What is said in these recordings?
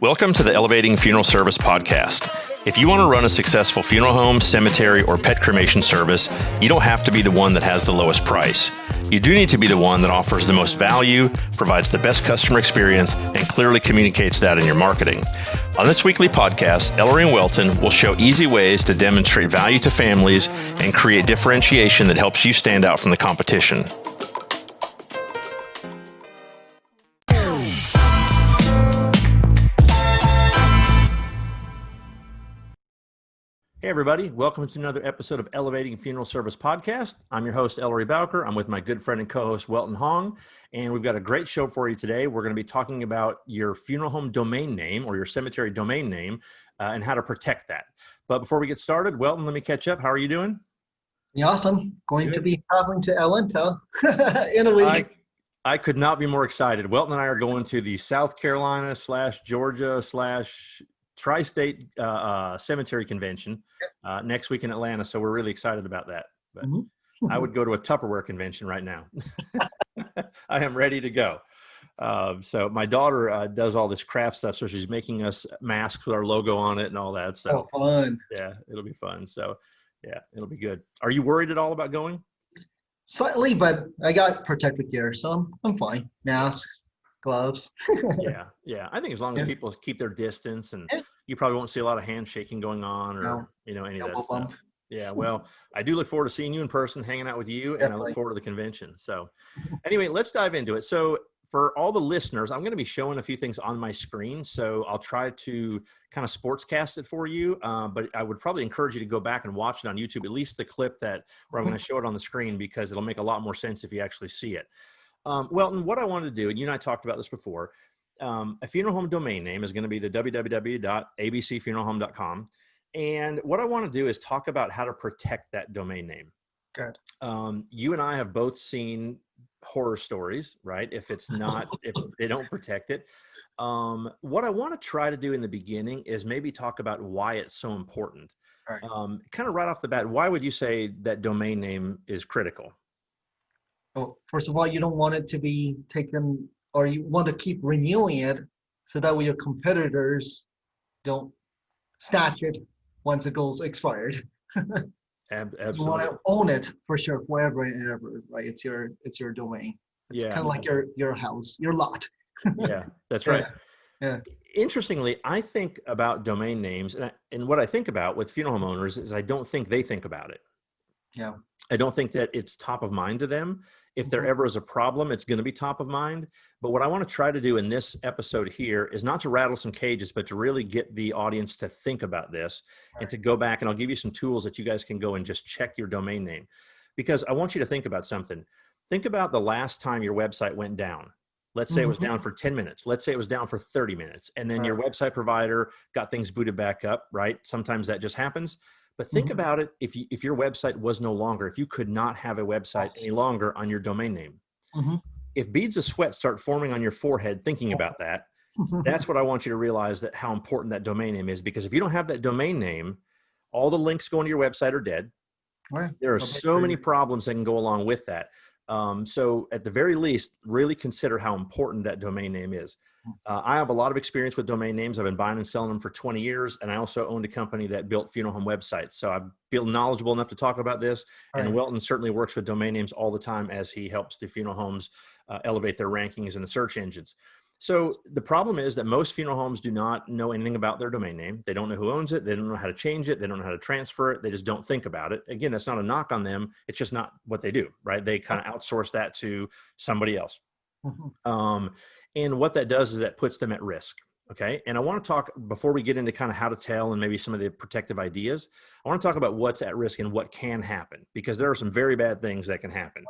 Welcome to the Elevating Funeral Service podcast. If you want to run a successful funeral home, cemetery, or pet cremation service, you don't have to be the one that has the lowest price. You do need to be the one that offers the most value, provides the best customer experience, and clearly communicates that in your marketing. On this weekly podcast, Ellery and Welton will show easy ways to demonstrate value to families and create differentiation that helps you stand out from the competition. Hey everybody, welcome to another episode of Elevating Funeral Service Podcast. I'm your host, Ellery Bowker. I'm with my good friend and co-host, Welton Hong, and we've got a great show for you today. We're going to be talking about your funeral home domain name or your cemetery domain name and how to protect that. But before we get started, Welton, let me catch up. How are you doing? Awesome. Going to be traveling to Atlanta in a week. I could not be more excited. Welton and I are going to the South Carolina / Georgia / Tri-State Cemetery Convention next week in Atlanta, so we're really excited about that. But I would go to a Tupperware convention right now. I am ready to go. So my daughter does all this craft stuff, so she's making us masks with our logo on it and all that. So fun. Yeah, it'll be fun. So yeah, it'll be good. Are you worried at all about going? Slightly, but I got protective gear, so I'm fine. Masks, gloves. Yeah. I think as long as people keep their distance, and you probably won't see a lot of handshaking going on, or any of that stuff. Bump. Yeah, well, I do look forward to seeing you in person, hanging out with you, and I look forward to the convention. So anyway, let's dive into it. So for all the listeners, I'm going to be showing a few things on my screen, so I'll try to kind of sportscast it for you, but I would probably encourage you to go back and watch it on YouTube, at least the clip where I'm going to show it on the screen, because it'll make a lot more sense if you actually see it. Welton, what I wanted to do, and you and I talked about this before, a funeral home domain name is going to be the www.abcfuneralhome.com. And what I want to do is talk about how to protect that domain name. Good. You and I have both seen horror stories, right? If they don't protect it. What I want to try to do in the beginning is maybe talk about why it's so important. Right. Kind of right off the bat, why would you say that domain name is critical? Well, first of all, you don't want it to be taken, or you want to keep renewing it so that way your competitors don't snatch it once it goes expired. Absolutely. You want to own it for sure, forever and ever, right? It's your domain. It's kind of like your house, your lot. Yeah, that's right. Yeah. Interestingly, I think about domain names, and what I think about with funeral home owners is I don't think they think about it. Yeah. I don't think that it's top of mind to them. If there ever is a problem, it's going to be top of mind. But what I want to try to do in this episode here is not to rattle some cages, but to really get the audience to think about this and to go back, and I'll give you some tools that you guys can go and just check your domain name. Because I want you to think about something. Think about the last time your website went down. Let's say it was down for 10 minutes. Let's say it was down for 30 minutes. And then your website provider got things booted back up, right? Sometimes that just happens. But think about it, if your website was no longer, if you could not have a website any longer on your domain name. If beads of sweat start forming on your forehead thinking about that, that's what I want you to realize, that how important that domain name is. Because if you don't have that domain name, all the links going to your website are dead. There are so many problems that can go along with that. So at the very least, really consider how important that domain name is. I have a lot of experience with domain names. I've been buying and selling them for 20 years. And I also owned a company that built funeral home websites. So I feel knowledgeable enough to talk about this. And Welton certainly works with domain names all the time as he helps the funeral homes elevate their rankings in the search engines. So the problem is that most funeral homes do not know anything about their domain name. They don't know who owns it. They don't know how to change it. They don't know how to transfer it. They just don't think about it. Again, that's not a knock on them. It's just not what they do, right? They kind of outsource that to somebody else. And what that does is that puts them at risk. Okay. And I want to talk, before we get into kind of how to tell and maybe some of the protective ideas, I want to talk about what's at risk and what can happen, because there are some very bad things that can happen.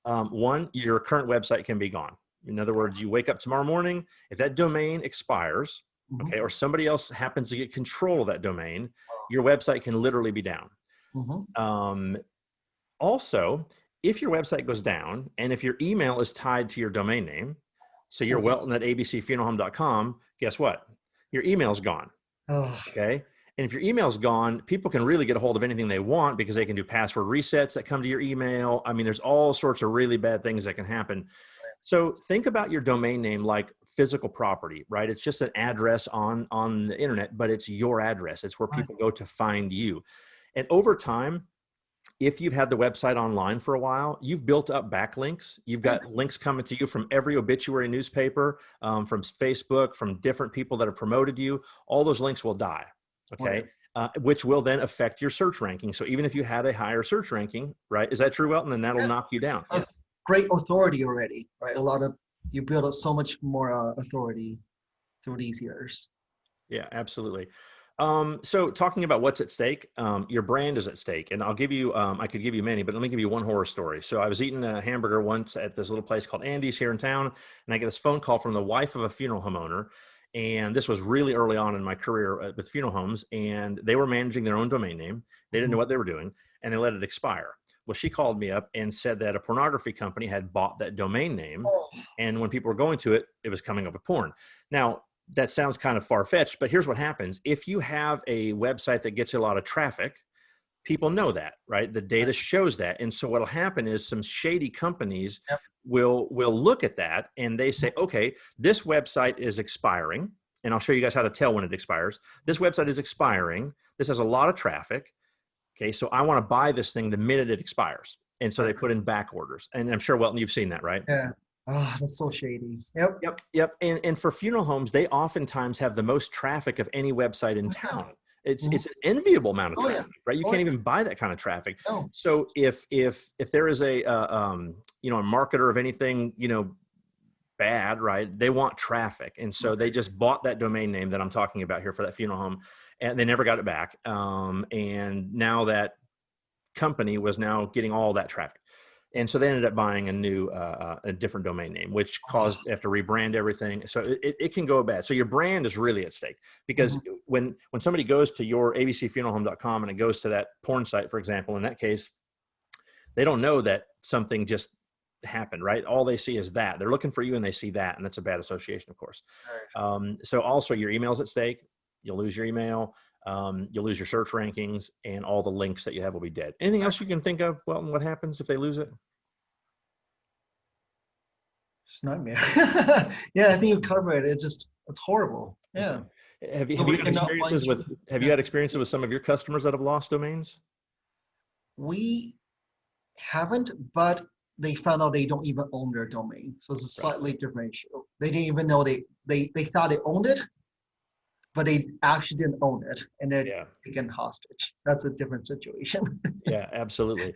One, your current website can be gone. In other words, you wake up tomorrow morning, if that domain expires, okay, or somebody else happens to get control of that domain, your website can literally be down. Also, if your website goes down and if your email is tied to your domain name, so you're Welton at abcfuneralhome.com, guess what? Your email's gone. Okay. And if your email's gone, people can really get a hold of anything they want, because they can do password resets that come to your email. I mean, there's all sorts of really bad things that can happen. So think about your domain name like physical property, right? It's just an address on the internet, but it's your address. It's where Right. people go to find you. And over time, if you've had the website online for a while, you've built up backlinks. You've got links coming to you from every obituary newspaper, from Facebook, from different people that have promoted you. All those links will die, okay? Right. Which will then affect your search ranking. So even if you had a higher search ranking, right? Is that true, Welton? Then that'll Yeah. knock you down. Of great authority already, right? A lot of you build up so much more authority through these years. Yeah, absolutely. So talking about what's at stake, your brand is at stake, and I'll give you, I could give you many, but let me give you one horror story. So I was eating a hamburger once at this little place called Andy's here in town, and I get this phone call from the wife of a funeral home owner. And this was really early on in my career with funeral homes, and they were managing their own domain name. They didn't know what they were doing, and they let it expire. Well, she called me up and said that a pornography company had bought that domain name, Oh, and when people were going to it, it was coming up with porn. Now, that sounds kind of far-fetched, but here's what happens. If you have a website that gets a lot of traffic, people know that, right? The data shows that. And so what'll happen is some shady companies yep. will look at that and they say, okay, this website is expiring. And I'll show you guys how to tell when it expires. This website is expiring. This has a lot of traffic. Okay, so I want to buy this thing the minute it expires. And so they put in back orders. And I'm sure, Welton, you've seen that, right? Yeah. Oh, that's so shady. Yep. Yep. And for funeral homes, they oftentimes have the most traffic of any website in town. It's an enviable amount of Oh, yeah. traffic, right? You Oh, can't yeah. even buy that kind of traffic. No. So if there is a you know, a marketer of anything, you know, bad, right? They want traffic, and so they just bought that domain name that I'm talking about here for that funeral home, and they never got it back. And now that company was now getting all that traffic. And so they ended up buying a different domain name, which caused they have to rebrand everything. So it can go bad. So your brand is really at stake, because when somebody goes to your abcfuneralhome.com and it goes to that porn site, for example, in that case, they don't know that something just happened, right? All they see is that. They're looking for you and they see that, and that's a bad association, of course. So also your email's at stake. You'll lose your email. You'll lose your search rankings, and all the links that you have will be dead. Anything else you can think of, Welton, what happens if they lose it? It's nightmare. Yeah, I think you covered it. It's horrible. Yeah. Have you So we cannot have you had experiences with some of your customers that have lost domains? We haven't, but they found out they don't even own their domain. So it's a slightly different issue. They didn't even know they thought they owned it, but they actually didn't own it, and they're taken hostage. That's a different situation. Yeah, absolutely.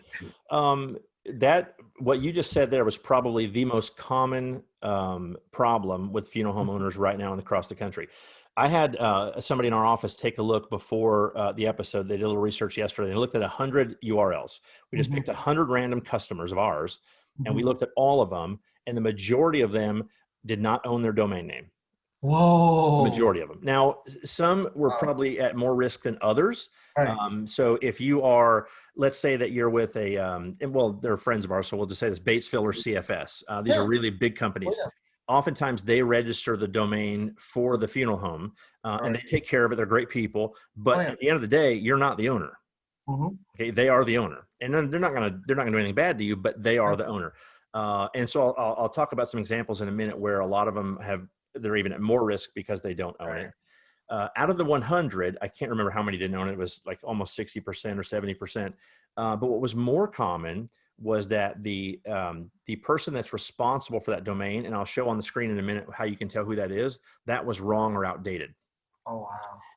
That what you just said there was probably the most common problem with funeral home owners right now across the country. I had somebody in our office take a look before the episode. They did a little research yesterday. They looked at 100 URLs. We just picked 100 random customers of ours, and we looked at all of them, and the majority of them did not own their domain name. Whoa. Majority of them. Now, some were probably at more risk than others. Right. So if you are, let's say that you're with a, and well, they're friends of ours, so we'll just say this, Batesville or CFS. These are really big companies. Oh, yeah. Oftentimes they register the domain for the funeral home, and they take care of it. They're great people, but at the end of the day, you're not the owner. Okay, they are the owner, and then they're not gonna do anything bad to you, but they are the owner. And so I'll talk about some examples in a minute where a lot of them they're even at more risk because they don't own it. Out of the 100, I can't remember how many didn't own it. It was like almost 60% or 70%. But what was more common was that the person that's responsible for that domain, and I'll show on the screen in a minute how you can tell who that is, that was wrong or outdated. Oh, wow.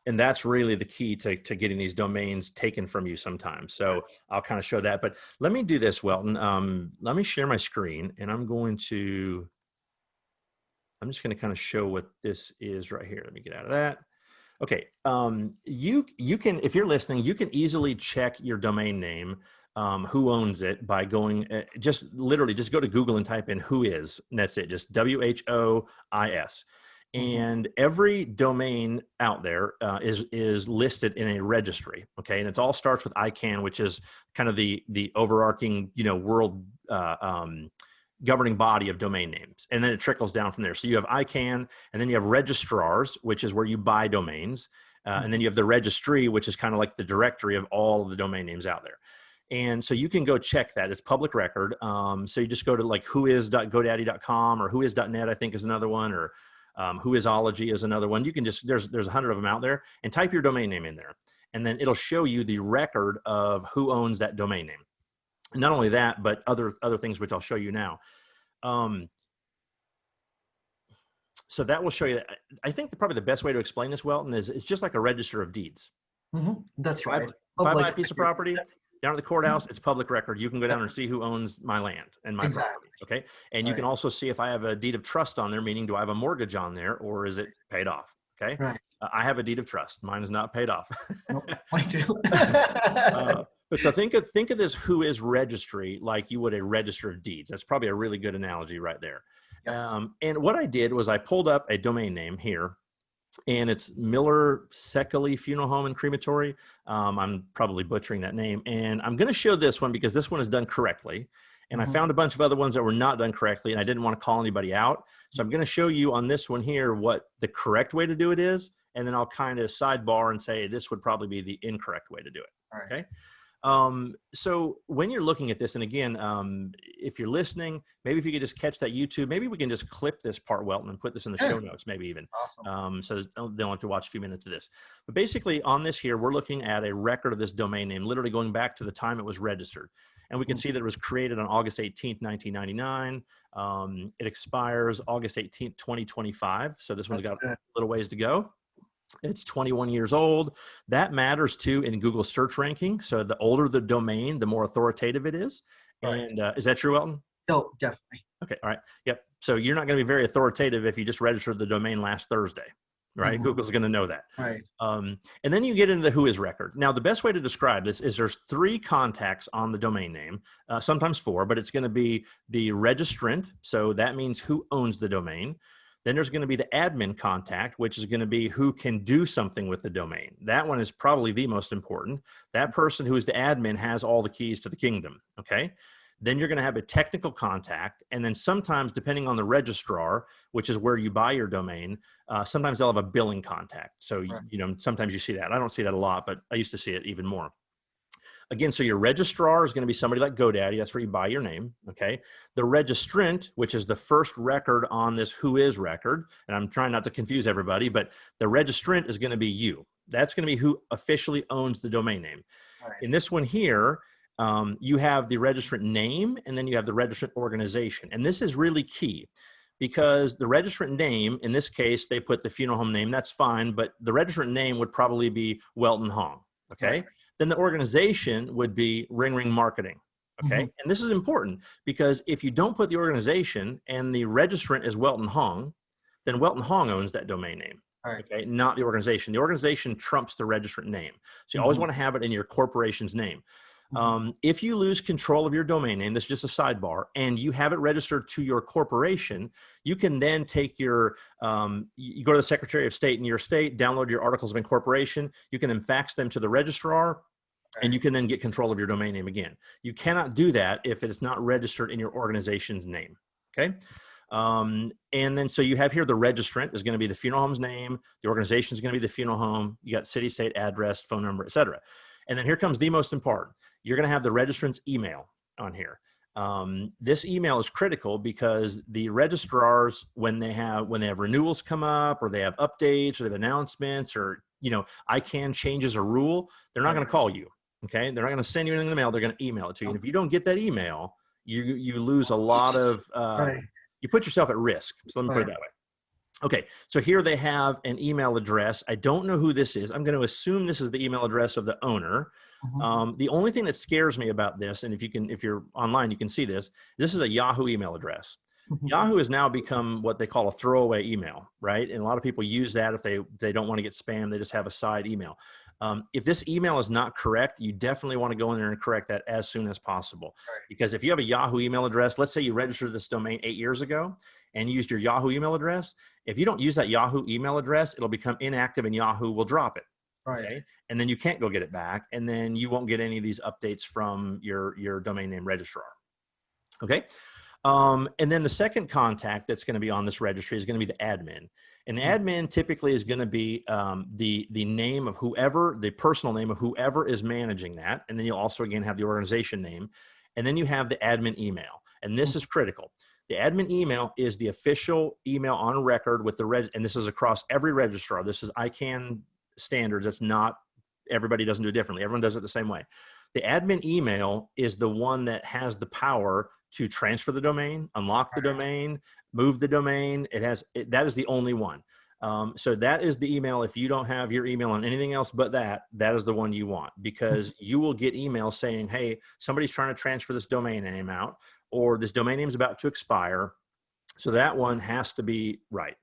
And that's really the key to getting these domains taken from you sometimes. So I'll kind of show that. But let me do this, Welton. Let me share my screen, and I'm just going to kind of show what this is right here. Let me get out of that. Okay. You can, if you're listening, you can easily check your domain name, who owns it, by going, just go to Google and type in who is, and that's it. Just WHOIS. And every domain out there is listed in a registry. Okay. And it all starts with ICANN, which is kind of the overarching, world, governing body of domain names. And then it trickles down from there. So you have ICANN, and then you have registrars, which is where you buy domains. And then you have the registry, which is kind of like the directory of all of the domain names out there. And so you can go check that. It's public record. So you just go to like whois.godaddy.com or whois.net, I think is another one, or whoisology is another one. You can just, there's 100 of them out there, and type your domain name in there. And then it'll show you the record of who owns that domain name. And not only that, but other things, which I'll show you now. So that will show you that. I think probably the best way to explain this, Welton, is it's just like a register of deeds. That's right. If I buy a piece of property down at the courthouse, it's public record. You can go down and see who owns my land and my property. Okay. And you can also see if I have a deed of trust on there, meaning do I have a mortgage on there or is it paid off? Okay. Right. I have a deed of trust. Mine is not paid off. Nope, I do. But so think of this Whois registry like you would a register of deeds. That's probably a really good analogy right there. Yes. And what I did was I pulled up a domain name here, and it's Miller Seckley Funeral Home and Crematory. I'm probably butchering that name. And I'm going to show this one because this one is done correctly. And I found a bunch of other ones that were not done correctly, and I didn't want to call anybody out. So I'm going to show you on this one here what the correct way to do it is. And then I'll kind of sidebar and say this would probably be the incorrect way to do it. All right. Okay. So when you're looking at this, and again, if you're listening, maybe if you could just catch that YouTube, maybe we can just clip this part, Welton, and put this in the show notes, maybe even. Awesome. So they don't have to watch a few minutes of this. But basically on this here, we're looking at a record of this domain name, literally going back to the time it was registered. And we can see that it was created on August 18th, 1999. It expires August 18th, 2025. So this one's got a little ways to go. It's 21 years old. That matters too in Google search ranking. So the older the domain, the more authoritative it is. Right. And is that true, Welton? No, definitely. Okay. All right. Yep. So you're not going to be very authoritative if you just registered the domain last Thursday, right? Google's going to know that. Right. And then you get into the Whois record. Now, the best way to describe this is there's 3 contacts on the domain name, sometimes 4, but it's going to be the registrant. So that means who owns the domain. Then there's going to be the admin contact, which is going to be who can do something with the domain. That one is probably the most important. That person who is the admin has all the keys to the kingdom. Okay. Then you're going to have a technical contact. And then sometimes, depending on the registrar, which is where you buy your domain, sometimes they'll have a billing contact. So, you know, sometimes you see that. I don't see that a lot, but I used to see it even more. Again, so your registrar is going to be somebody like GoDaddy. That's where you buy your name, okay? The registrant, which is the first record on this Whois record, and I'm trying not to confuse everybody, but the registrant is going to be you. That's going to be who officially owns the domain name. Right. In this one here, you have the registrant name, and then you have the registrant organization. And this is really key because the registrant name, in this case, they put the funeral home name. That's fine, but the registrant name would probably be Welton Hong, okay? Right. Then the organization would be Ring Ring Marketing, okay? And this is important because if you don't put the organization and the registrant is Welton Hong, then Welton Hong owns that domain name, okay? Not the organization. The organization trumps the registrant name. So you always want to have it in your corporation's name. If you lose control of your domain name, this is just a sidebar, and you have it registered to your corporation, you can then take your, you go to the Secretary of State in your state, download your articles of incorporation, you can then fax them to the registrar, and you can then get control of your domain name again. You cannot do that if it is not registered in your organization's name, okay? And then, so you have here the registrant is going to be the funeral home's name, the organization is going to be the funeral home, you got city, state, address, phone number, etc. And then here comes the most important. You're going to have the registrant's email on here. This email is critical because the registrars, when they have renewals come up, or they have updates, or they have announcements, or, you know, ICANN changes a rule, they're not going to call you. Okay. They're not going to send you anything in the mail. They're going to email it to you. And if you don't get that email, you lose a lot of, you put yourself at risk. So let me put it that way. Okay, so here they have an email address. I don't know who this is. I'm going to assume this is the email address of the owner. The only thing that scares me about this, and if you're online, you can see this. This is a Yahoo email address. Yahoo has now become what they call a throwaway email, right? And a lot of people use that if they don't want to get spam. They just have a side email. If this email is not correct, you definitely want to go in there and correct that as soon as possible. Because if you have a Yahoo email address, let's say you registered this domain 8 years ago and you used your Yahoo email address. If you don't use that Yahoo email address, it'll become inactive and Yahoo will drop it. Okay? And then you can't go get it back. And then you won't get any of these updates from your domain name registrar. Okay. And then the second contact that's going to be on this registry is going to be the admin. An admin typically is going to be the name of whoever, the personal name of whoever is managing that. And then you'll also, again, have the organization name. And then you have the admin email. And this is critical. The admin email is the official email on record with the and this is across every registrar. This is ICANN standards. It's not, everybody doesn't do it differently. Everyone does it the same way. The admin email is the one that has the power to transfer the domain, unlock the domain, move the domain. That is the only one. So that is the email. If you don't have your email on anything else but that is the one you want, because you will get emails saying, hey, somebody's trying to transfer this domain name out, or this domain name is about to expire. So that one has to be right.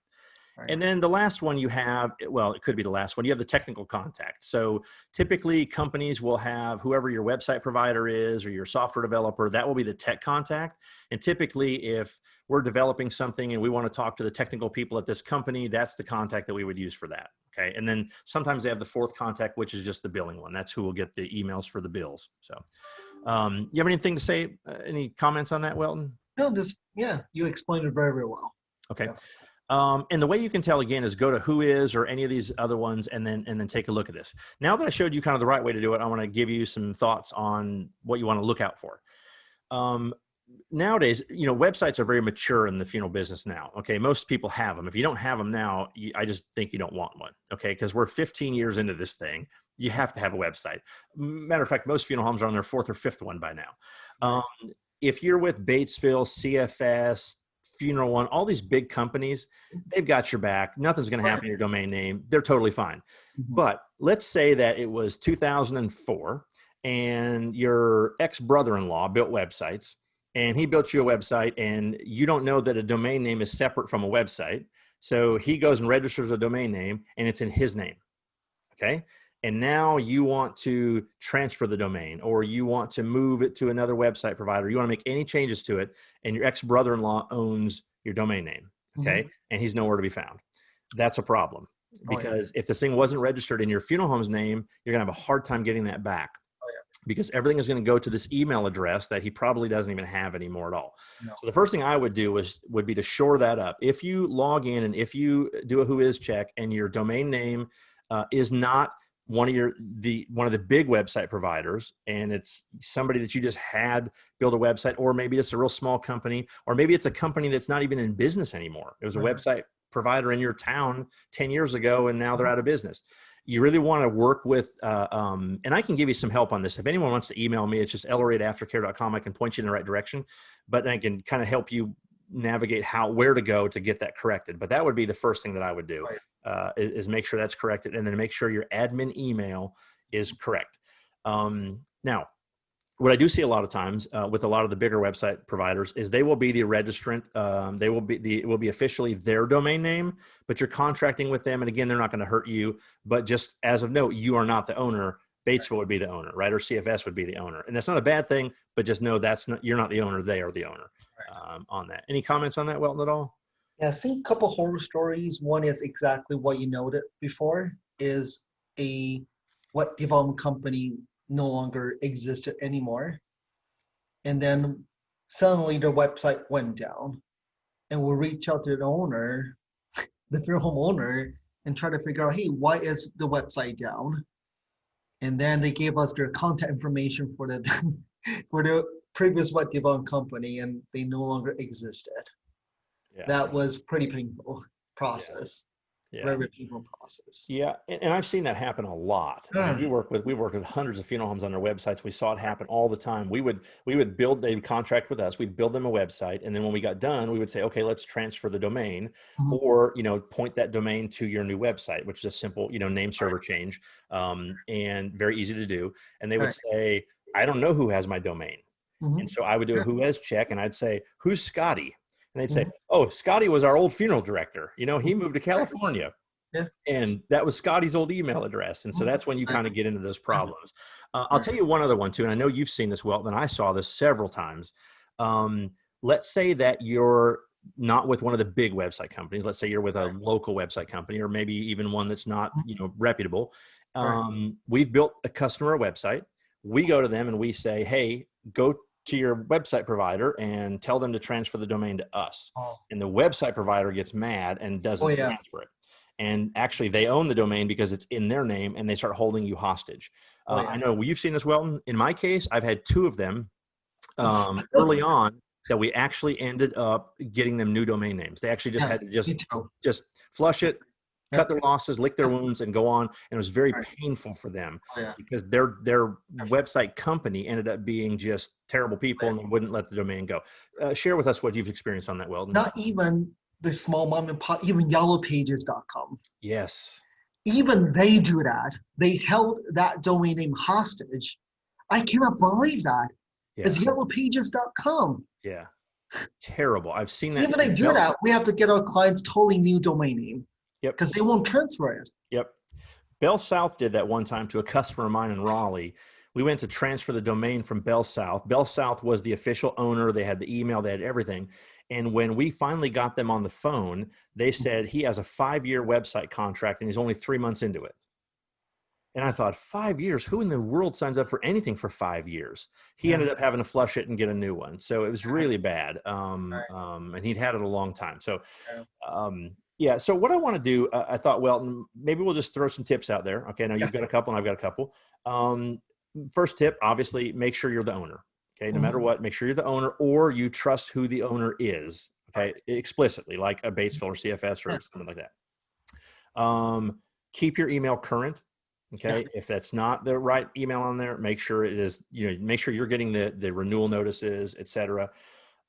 And then the last one you have, well, it could be the last one, you have the technical contact. So typically companies will have whoever your website provider is or your software developer, that will be the tech contact. And typically if we're developing something and we want to talk to the technical people at this company, that's the contact that we would use for that. Okay. And then sometimes they have the fourth contact, which is just the billing one. That's who will get the emails for the bills. So you have anything to say? Any comments on that, Welton? No, yeah, you explained it very, very well. Okay. Yeah. And the way you can tell, again, is go to Whois or any of these other ones and then take a look at this. Now that I showed you kind of the right way to do it, I want to give you some thoughts on what you want to look out for. Nowadays, websites are very mature in the funeral business now. Okay. Most people have them. If you don't have them now, I just think you don't want one. Okay. Because we're 15 years into this thing. You have to have a website. Matter of fact, most funeral homes are on their fourth or fifth one by now. If you're with Batesville, CFS, Funeral One, all these big companies, they've got your back. Nothing's going to happen to your domain name. They're totally fine. But let's say that it was 2004 and your ex-brother-in-law built websites and he built you a website and you don't know that a domain name is separate from a website. So he goes and registers a domain name and it's in his name. Okay. And now you want to transfer the domain or you want to move it to another website provider. You want to make any changes to it and your ex-brother-in-law owns your domain name. Okay. And he's nowhere to be found. That's a problem because if this thing wasn't registered in your funeral home's name, you're going to have a hard time getting that back because everything is going to go to this email address that he probably doesn't even have anymore at all. So the first thing I would do would be to shore that up. If you log in and if you do a Whois check and your domain name is not one of the big website providers and it's somebody that you just had build a website, or maybe it's a real small company, or maybe it's a company that's not even in business anymore. It was a website provider in your town 10 years ago and now they're out of business. You really want to work with, and I can give you some help on this. If anyone wants to email me, it's just ellery@aftercare.com. I can point you in the right direction, but I can kind of help you navigate where to go to get that corrected. But that would be the first thing that I would do, is make sure that's corrected and then make sure your admin email is correct. Now, what I do see a lot of times with a lot of the bigger website providers is they will be the registrant. It will be officially their domain name, but you're contracting with them. And again, they're not going to hurt you, but just as of note, you are not the owner. Batesville would be the owner, right? Or CFS would be the owner. And that's not a bad thing, but just know you're not the owner. They are the owner on that. Any comments on that, Welton, at all? Yeah, I've seen a couple horror stories. One is exactly what you noted before, is a web development company no longer existed anymore. And then suddenly their website went down. And we'll reach out to the owner, the funeral home owner, and try to figure out, hey, why is the website down? And then they gave us their contact information for the previous web development company, and they no longer existed. Yeah. That was pretty painful process. Yeah. Very painful process. Yeah, and I've seen that happen a lot. I mean, we work with hundreds of funeral homes on their websites. We saw it happen all the time. They would contract with us. We'd build them a website, and then when we got done, we would say, okay, let's transfer the domain, or point that domain to your new website, which is a simple name server change, and very easy to do. And they would say, I don't know who has my domain, and so I would do a Whois check, and I'd say, who's Scotty? And they'd say, oh, Scotty was our old funeral director. He moved to California. Yeah. And that was Scotty's old email address. And so that's when you kind of get into those problems. I'll tell you one other one too. And I know you've seen this, Welton, and I saw this several times. Let's say that you're not with one of the big website companies. Let's say you're with a local website company, or maybe even one that's not, reputable. We've built a customer website. We go to them and we say, hey, go to your website provider and tell them to transfer the domain to us. Oh, And the website provider gets mad and doesn't yeah. transfer it. And actually they own the domain because it's in their name, and they start holding you hostage. Yeah. I know you've seen this, Welton. In my case, I've had 2 of them early on that we actually ended up getting them new domain names. They actually just had to just flush it, cut their losses, lick their wounds, and go on. And it was very painful for them because their website company ended up being just terrible people and wouldn't let the domain go. Share with us what you've experienced on that, Weldon. Not even the small mom and pop, even yellowpages.com. Yes. Even they do that. They held that domain name hostage. I cannot believe that. Yeah. It's yellowpages.com. Yeah. Terrible. I've seen that. Even they do that, we have to get our clients totally new domain name. Yep. Because they won't transfer it. Yep. Bell South did that one time to a customer of mine in Raleigh. We went to transfer the domain from Bell South. Bell South was the official owner. They had the email, they had everything. And when we finally got them on the phone, they said he has a 5-year website contract and he's only 3 months into it. And I thought, 5 years? Who in the world signs up for anything for 5 years? He ended up having to flush it and get a new one. So it was really bad. And he'd had it a long time. So, yeah. So what I want to do, I thought, well, maybe we'll just throw some tips out there. Okay. Now you've got a couple and I've got a couple. First tip, obviously, make sure you're the owner. Okay. No matter what, make sure you're the owner, or you trust who the owner is. Okay. Explicitly, like a Batesville or CFS or something like that. Keep your email current. Okay. If that's not the right email on there, make sure it is, make sure you're getting the renewal notices, et cetera.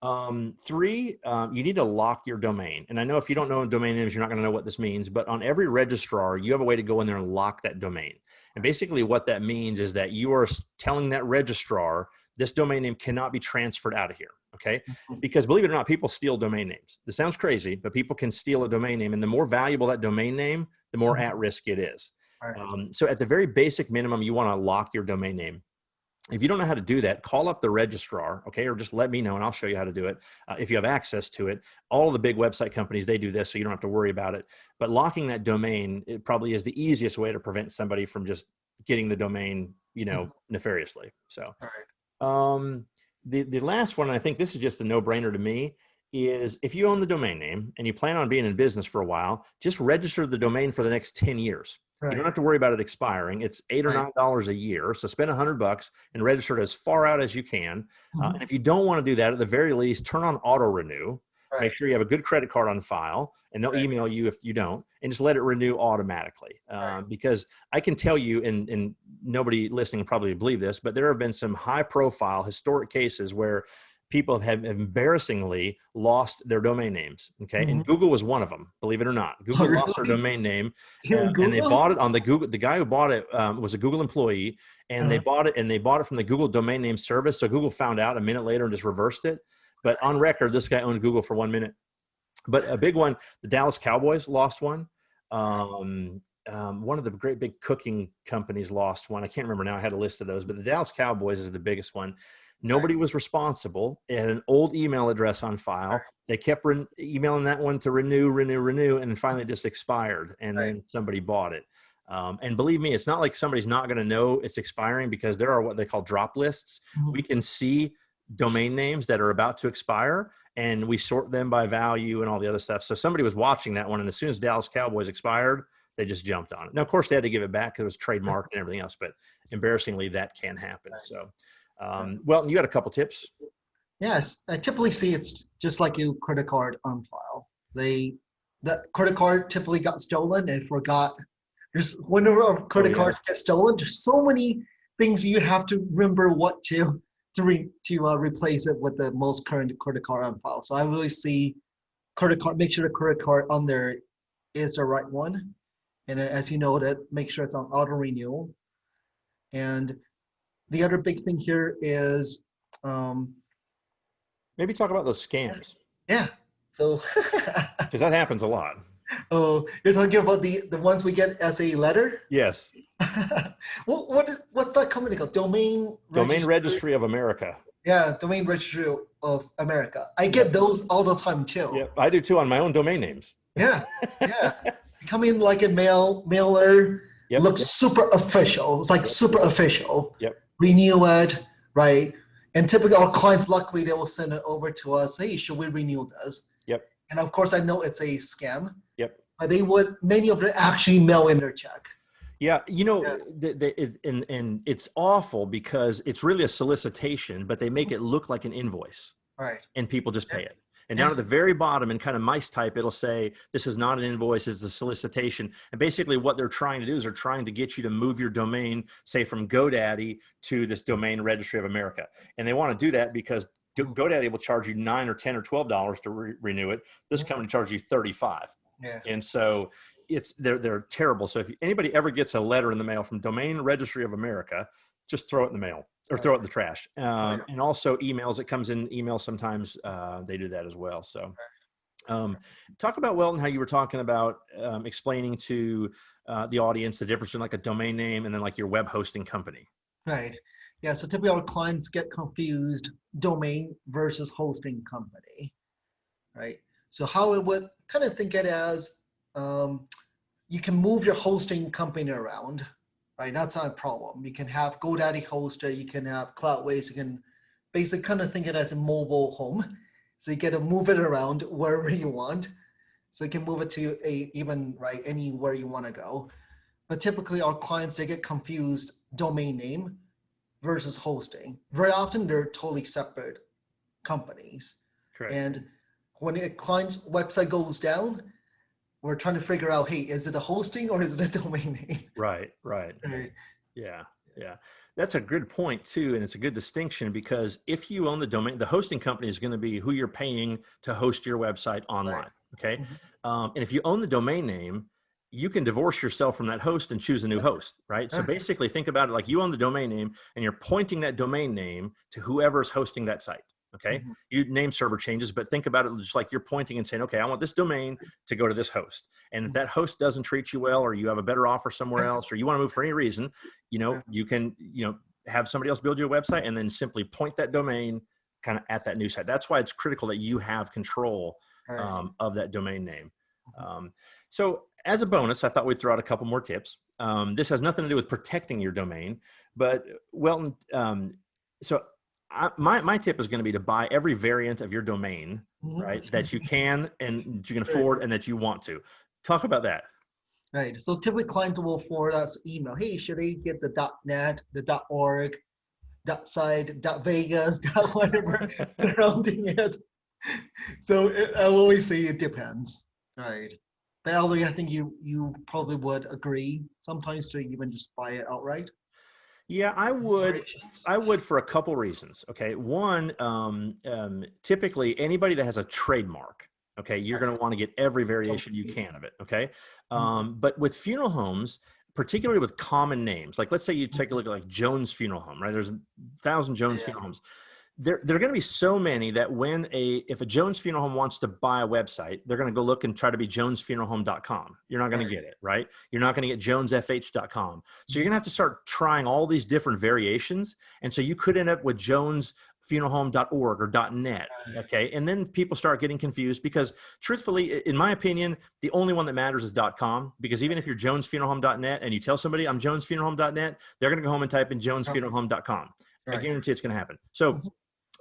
3, you need to lock your domain. And I know if you don't know domain names, you're not going to know what this means, but on every registrar, you have a way to go in there and lock that domain. And basically what that means is that you are telling that registrar, this domain name cannot be transferred out of here. Okay. Because believe it or not, people steal domain names. This sounds crazy, but people can steal a domain name. And the more valuable that domain name, the more at risk it is. So at the very basic minimum, you want to lock your domain name. If you don't know how to do that, call up the registrar, okay, or just let me know and I'll show you how to do it. If you have access to it, all of the big website companies, they do this, so you don't have to worry about it. But locking that domain, it probably is the easiest way to prevent somebody from just getting the domain, nefariously. So the last one, and I think this is just a no-brainer to me, is if you own the domain name and you plan on being in business for a while, just register the domain for the next 10 years. You don't have to worry about it expiring. It's $8 or $9 a year. So spend $100 and register it as far out as you can. And if you don't want to do that, at the very least, turn on auto renew. Make sure you have a good credit card on file, and they'll email you if you don't, and just let it renew automatically. Because I can tell you, and nobody listening will probably believe this, but there have been some high profile historic cases where people have embarrassingly lost their domain names. Okay. And Google was one of them, believe it or not. Google lost their domain name and they bought it on the Google. The guy who bought it was a Google employee, and they bought it from the Google domain name service. So Google found out a minute later and just reversed it. But on record, this guy owned Google for 1 minute. But a big one, the Dallas Cowboys lost one. One of the great big cooking companies lost one. I can't remember now. I had a list of those, but the Dallas Cowboys is the biggest one. Nobody was responsible. It had an old email address on file. They kept emailing that one to renew, and finally it just expired, and then somebody bought it. And believe me, it's not like somebody's not going to know it's expiring, because there are what they call drop lists. We can see domain names that are about to expire, and we sort them by value and all the other stuff. So somebody was watching that one, and as soon as Dallas Cowboys expired, they just jumped on it. Now, of course, they had to give it back because it was trademarked and everything else, but embarrassingly, that can happen. So. Well, you got a couple tips? Yes, I typically see it's just like your credit card on file. The credit card typically got stolen and forgot. There's whenever credit cards get stolen, there's so many things you have to remember what to replace it with the most current credit card on file. So I really see credit card. Make sure the credit card on there is the right one, and as you know, that make sure it's on auto renewal. And the other big thing here is maybe talk about those scams. Yeah. So because that happens a lot. Oh, you're talking about the ones we get as a letter? Yes. What's that company called? Domain Registry of America. Yeah, Domain Registry of America. I get those all the time too. Yeah, I do too on my own domain names. Yeah. Come in like a mailer. Looks super official. It's like super official. Yep. Renew it, right? And typically our clients, luckily, they will send it over to us. Hey, should we renew this? Yep. And of course, I know it's a scam. Yep. But many of them actually mail in their check. Yeah, Yeah. and it's awful because it's really a solicitation, but they make it look like an invoice, Right. and people just pay Yeah. it. And down at the very bottom in kind of mice type, it'll say, this is not an invoice, it's a solicitation. And basically what they're trying to do is they're trying to get you to move your domain, say from GoDaddy to this domain Registry of America. And they want to do that because GoDaddy will charge you $9 or $10 or $12 to renew it. This company charges you $35. Yeah. And so they're terrible. So if anybody ever gets a letter in the mail from Domain Registry of America, just throw it in the mail or throw it in the trash. And also emails, it comes in emails sometimes, they do that as well. So talk about, Welton, how you were talking about explaining to the audience the difference in like a domain name and then like your web hosting company. Right. Yeah. So typically our clients get confused domain versus hosting company. Right. So how it would kind of think it as you can move your hosting company around, right? That's not a problem. You can have GoDaddy hosted, you can have Cloudways, you can basically kind of think it as a mobile home. So you get to move it around wherever you want. So you can move it to anywhere you want to go. But typically our clients, they get confused domain name versus hosting. Very often they're totally separate companies. Correct. And when a client's website goes down, we're trying to figure out, hey, is it a hosting or is it a domain name? Right. Yeah. That's a good point too. And it's a good distinction because if you own the domain, the hosting company is going to be who you're paying to host your website online. Right. Okay. And if you own the domain name, you can divorce yourself from that host and choose a new host, right? So basically think about it like you own the domain name and you're pointing that domain name to whoever's hosting that site. Okay. You name server changes, but think about it just like you're pointing and saying, okay, I want this domain to go to this host. And if that host doesn't treat you well, or you have a better offer somewhere else, or you want to move for any reason, you can, have somebody else build you a website and then simply point that domain kind of at that new site. That's why it's critical that you have control of that domain name. So as a bonus, I thought we'd throw out a couple more tips. This has nothing to do with protecting your domain, but Welton, my tip is going to be to buy every variant of your domain, right? That you can and you can afford and that you want to. Talk about that. Right. So typically clients will forward us email. Hey, should I get the .net, the .org, .site, .vegas, whatever, surrounding it? So I always say it depends. Right. But Ellery, I think you probably would agree sometimes to even just buy it outright. Yeah, I would for a couple reasons. Okay. One, typically anybody that has a trademark, okay, you're going to want to get every variation you can of it. Okay. But with funeral homes, particularly with common names, like let's say you take a look at like Jones Funeral Home, right? There's 1,000 Jones Funeral Homes. There are going to be so many that if a Jones Funeral Home wants to buy a website, they're going to go look and try to be jonesfuneralhome.com. You're not going to get it, right? You're not going to get jonesfh.com. So you're going to have to start trying all these different variations. And so you could end up with jonesfuneralhome.org or .net, okay? And then people start getting confused because truthfully, in my opinion, the only one that matters is .com, because even if you're jonesfuneralhome.net and you tell somebody I'm jonesfuneralhome.net, they're going to go home and type in jonesfuneralhome.com. I guarantee it's going to happen. So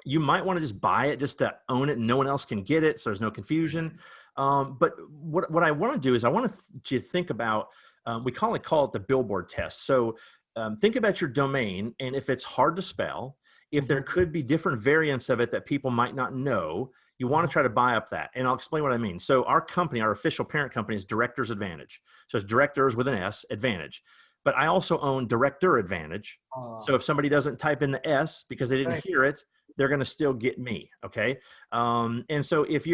you might want to just buy it just to own it and no one else can get it. So there's no confusion. But what I want to do is I want to think about, we call it the billboard test. So think about your domain. And if it's hard to spell, if there could be different variants of it that people might not know, you want to try to buy up that. And I'll explain what I mean. So our company, our official parent company is Directors Advantage. So it's Directors with an S, Advantage. But I also own Director Advantage. So if somebody doesn't type in the S because they didn't hear it, they're going to still get me. Okay. And so if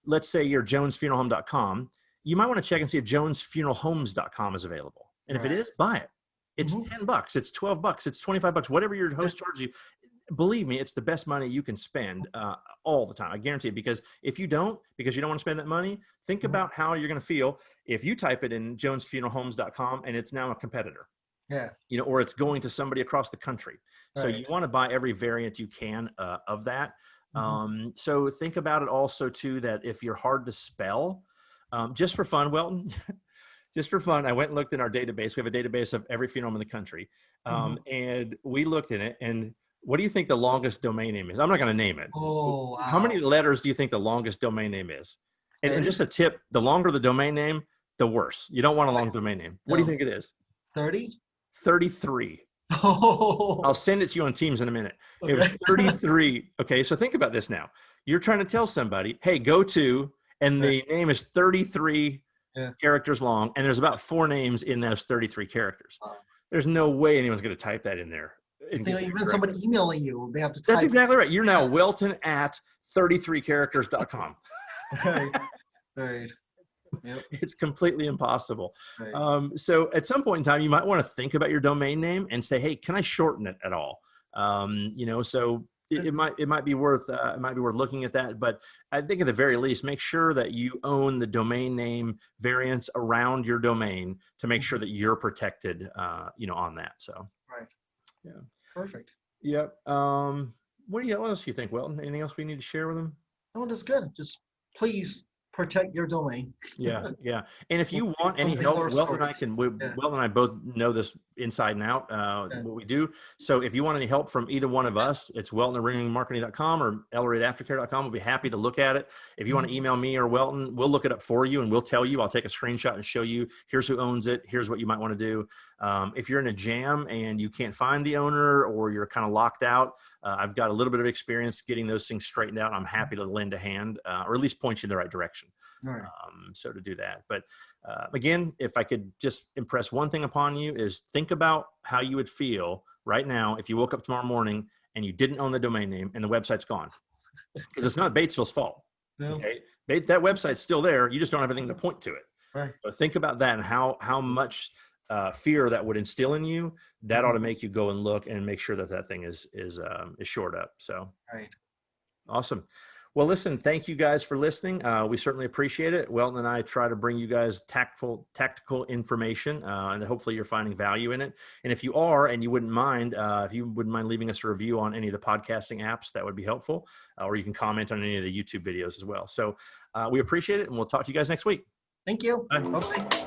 let's say you're jonesfuneralhome.com, you might want to check and see if jonesfuneralhomes.com is available. And if it is, buy it. It's $10, it's $12, it's $25, whatever your host charges you. Believe me, it's the best money you can spend all the time. I guarantee it. Because if you don't want to spend that money, think about how you're going to feel if you type it in jonesfuneralhomes.com and it's now a competitor. Yeah. Or it's going to somebody across the country. So you want to buy every variant you can of that. So think about it also too, that if you're hard to spell, just for fun, Welton, just for fun, I went and looked in our database. We have a database of every funeral home in the country. And we looked in it and What do you think the longest domain name is? I'm not going to name it. Oh, wow. How many letters do you think the longest domain name is? And 30? just a tip, the longer the domain name, the worse. You don't want a long domain name. What do you No. think it is? 30? 33. Oh, I'll send it to you on Teams in a minute. It was okay. 33. Okay, so think about this now. You're trying to tell somebody, hey, go to, and the name is 33 Yeah. characters long, and there's about 4 names in those 33 characters. Wow. There's no way anyone's going to type that in there. And get that Even correct. somebody emailing you, they have to type. That's exactly right. You're now Welton at 33characters.com. Right. Right. Yep. It's completely impossible. Right. So at some point in time, you might want to think about your domain name and say, hey, can I shorten it at all? So it might be worth looking at that. But I think at the very least, make sure that you own the domain name variants around your domain to make sure that you're protected, on that. So, Right. Yeah. Perfect. Yep. What else do you think, Welton? Anything else we need to share with them? No, that's good. Just please protect your domain. Yeah. And if you want any Something help, more Welton and I stories. Welton and I both know this inside and out, what we do. So if you want any help from either one of us, it's welton@ringingmarketing.com or ellery@aftercare.com. We'll be happy to look at it. If you want to email me or Welton, we'll look it up for you and we'll tell you. I'll take a screenshot and show you, here's who owns it. Here's what you might want to do. If you're in a jam and you can't find the owner or you're kind of locked out, I've got a little bit of experience getting those things straightened out. I'm happy to lend a hand or at least point you in the right direction. Right. So to do that. But again, if I could just impress one thing upon you is think about how you would feel right now if you woke up tomorrow morning and you didn't own the domain name and the website's gone. Because it's not Batesville's fault. No. Okay? That website's still there. You just don't have anything to point to it. Right. So think about that and how much fear that would instill in you. That ought to make you go and look and make sure that thing is shored up. So Right. awesome. Well, listen, thank you guys for listening. We certainly appreciate it. Welton and I try to bring you guys tactical information, and hopefully you're finding value in it. And if you are, and you wouldn't mind, if you wouldn't mind leaving us a review on any of the podcasting apps, that would be helpful. Or you can comment on any of the YouTube videos as well. So we appreciate it, and we'll talk to you guys next week. Thank you. Bye. Bye-bye.